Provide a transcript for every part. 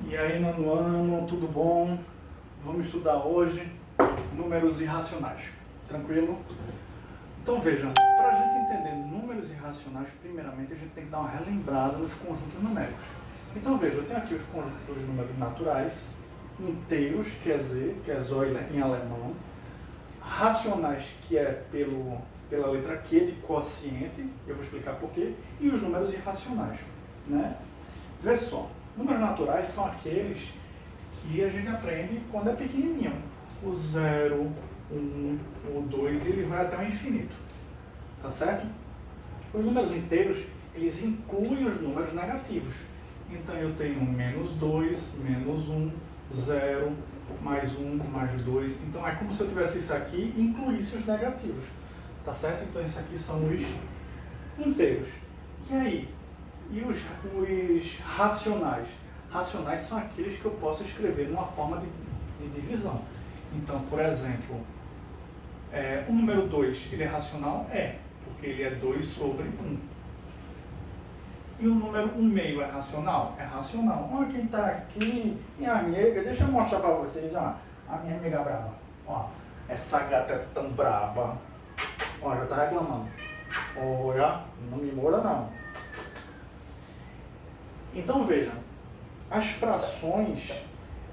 E aí, nono ano, tudo bom? Vamos estudar hoje números irracionais. Tranquilo? Então veja, para a gente entender números irracionais, primeiramente a gente tem que dar uma relembrada nos conjuntos numéricos. Então veja, eu tenho aqui os conjuntos dos números naturais, inteiros, que é Z, que é Säule em alemão, racionais, que é pela letra Q de quociente, eu vou explicar porquê, e os números irracionais, né? Vê só, números naturais são aqueles que a gente aprende quando é pequenininho. O 0, 1, o 2, ele vai até o infinito, tá certo? Os números inteiros, eles incluem os números negativos. Então eu tenho menos 2, menos 1, 0, mais 1, mais 2. Então é como se eu tivesse isso aqui e incluísse os negativos, tá certo? Então isso aqui são os inteiros. E aí? E os racionais? Racionais são aqueles que eu posso escrever numa forma de divisão. Então, por exemplo, o número 2, ele é racional? É, porque ele é 2 sobre 1. E o número 1 meio é racional? É racional. Olha quem está aqui, minha amiga, deixa eu mostrar para vocês, ó, a minha amiga brava. Ó, essa gata é tão brava. Ó, já está reclamando. Olha, não me morda não. Então veja, as frações,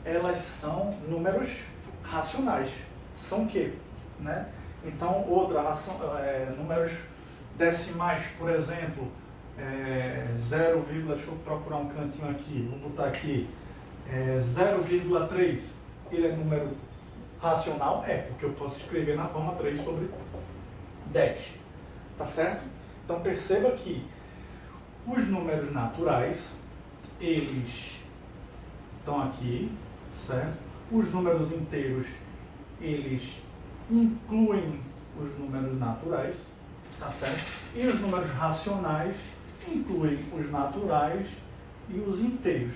elas são números racionais. São o quê? Né? Então, números decimais, por exemplo, 0, deixa eu procurar um cantinho aqui, vou botar aqui, 0,3, ele é número racional? É, porque eu posso escrever na forma 3 sobre 10, tá certo? Então perceba que os números naturais, eles estão aqui, certo? Os números inteiros, eles incluem os números naturais, tá certo? E os números racionais incluem os naturais e os inteiros.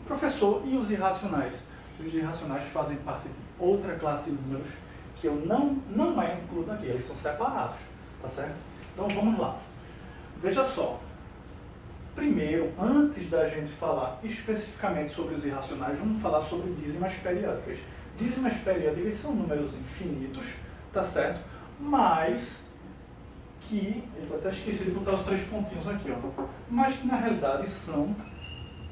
Professor, e os irracionais? Os irracionais fazem parte de outra classe de números que eu não é incluído aqui, eles são separados, tá certo? Então vamos lá. Veja só. Primeiro, antes da gente falar especificamente sobre os irracionais, vamos falar sobre dízimas periódicas. Dízimas periódicas são números infinitos, tá certo? Mas que, eu até esqueci de botar os 3 pontinhos aqui, ó. Mas que na realidade são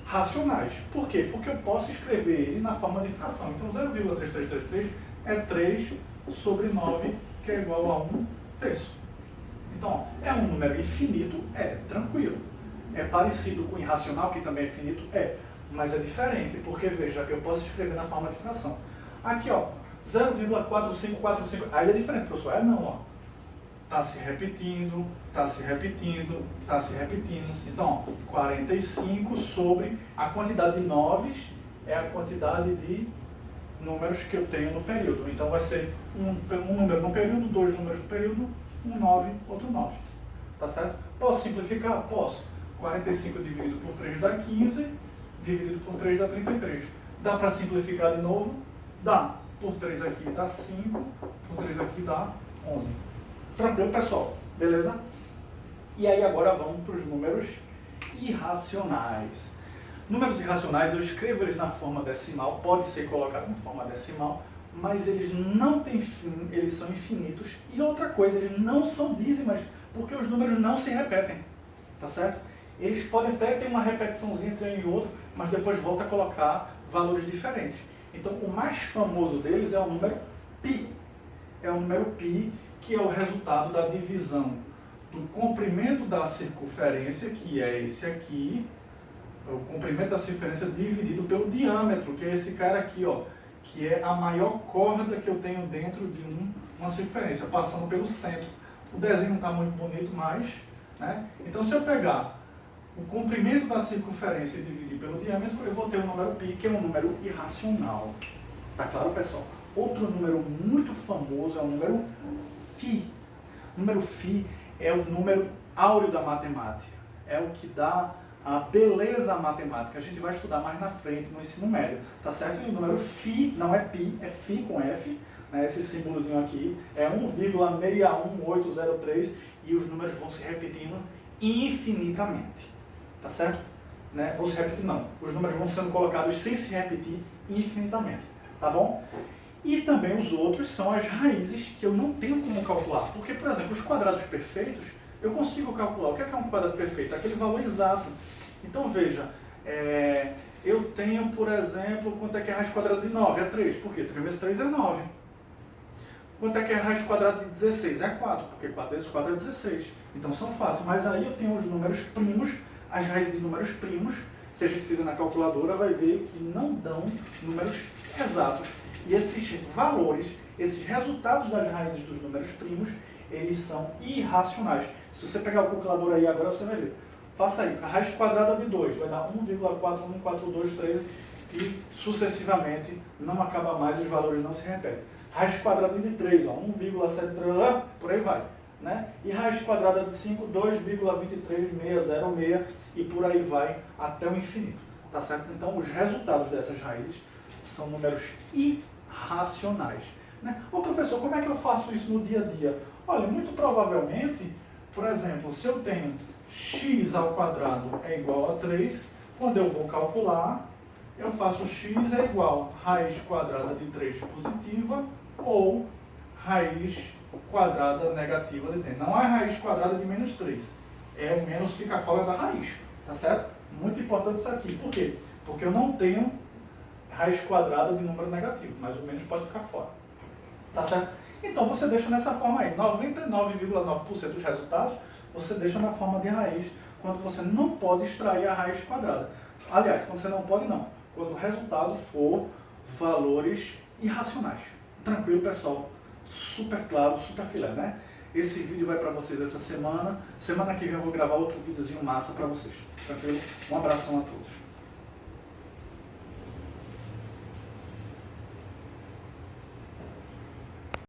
racionais. Por quê? Porque eu posso escrever ele na forma de fração. Então 0,3333 é 3 sobre 9, que é igual a 1 terço. Então, é um número infinito? É, tranquilo. É parecido com o irracional, que também é finito? É, mas é diferente, porque veja, eu posso escrever na forma de fração. Aqui, ó, 0,4545, aí é diferente, professor. Não, ó. Tá se repetindo, tá se repetindo, tá se repetindo. Então, ó, 45 sobre a quantidade de noves é a quantidade de números que eu tenho no período. Então, vai ser um número no período, 2 números no período, um 9, outro 9. Tá certo? Posso simplificar? Posso. 45 dividido por 3 dá 15, dividido por 3 dá 33. Dá para simplificar de novo? Dá. Por 3 aqui dá 5, por 3 aqui dá 11. Tranquilo, pessoal? Beleza? E aí agora vamos para os números irracionais. Números irracionais, eu escrevo eles na forma decimal, pode ser colocado na forma decimal, mas eles não têm fim, eles são infinitos. E outra coisa, eles não são dízimas, porque os números não se repetem. Tá certo? Eles podem até ter uma repetiçãozinha entre um e outro, mas depois volta a colocar valores diferentes. Então, o mais famoso deles é o número π. É o número π, que é o resultado da divisão do comprimento da circunferência, que é esse aqui, o comprimento da circunferência dividido pelo diâmetro, que é esse cara aqui, ó, que é a maior corda que eu tenho dentro de uma circunferência, passando pelo centro. O desenho não está muito bonito, mas... né? Então, se eu pegar o comprimento da circunferência e dividir pelo diâmetro, eu vou ter o número π, que é um número irracional. Tá claro, pessoal? Outro número muito famoso é o número φ. O número φ é o número áureo da matemática. É o que dá a beleza à matemática. A gente vai estudar mais na frente, no ensino médio. Tá certo? E o número φ não é π, é φ com F. Né? Esse símbolozinho aqui é 1,61803 e os números vão se repetindo infinitamente. Tá certo? né? Vão se repetir não. Os números vão sendo colocados sem se repetir infinitamente, tá bom? E também os outros são as raízes que eu não tenho como calcular. Porque, por exemplo, os quadrados perfeitos, eu consigo calcular. O que é um quadrado perfeito? Aquele valor exato. Então, veja, eu tenho, por exemplo, quanto é que é a raiz quadrada de 9? É 3. Por quê? 3 vezes 3 é 9. Quanto é que é a raiz quadrada de 16? É 4, porque 4 vezes 4 é 16. Então são fáceis. Mas aí eu tenho os números primos, as raízes de números primos. Se a gente fizer na calculadora, vai ver que não dão números exatos. E esses valores, esses resultados das raízes dos números primos, eles são irracionais. Se você pegar o calculador aí agora, você vai ver. Faça aí, a raiz quadrada de 2 vai dar 1,414213 e sucessivamente não acaba mais, os valores não se repetem. Raiz quadrada de 3, 1,73, por aí vai. Né? E raiz quadrada de 5, 2,23606 e por aí vai até o infinito. Tá certo? Então, os resultados dessas raízes são números irracionais. Né? Ô professor, como é que eu faço isso no dia a dia? Olha, muito provavelmente, por exemplo, se eu tenho x ao quadrado é igual a 3, quando eu vou calcular, eu faço x é igual a raiz quadrada de 3 positiva ou raiz quadrada negativa de 3. Não é raiz quadrada de menos 3. O menos fica fora da raiz. Tá certo? Muito importante isso aqui. Por quê? Porque eu não tenho raiz quadrada de número negativo, mas o menos pode ficar fora. Tá certo? Então você deixa nessa forma aí. 99,9% dos resultados você deixa na forma de raiz quando você não pode extrair a raiz quadrada. Aliás, quando você não pode não. Quando o resultado for valores irracionais. Tranquilo, pessoal? Super claro, super filé, né? Esse vídeo vai para vocês essa semana. Semana que vem eu vou gravar outro videozinho massa para vocês. Tranquilo? Um abração a todos.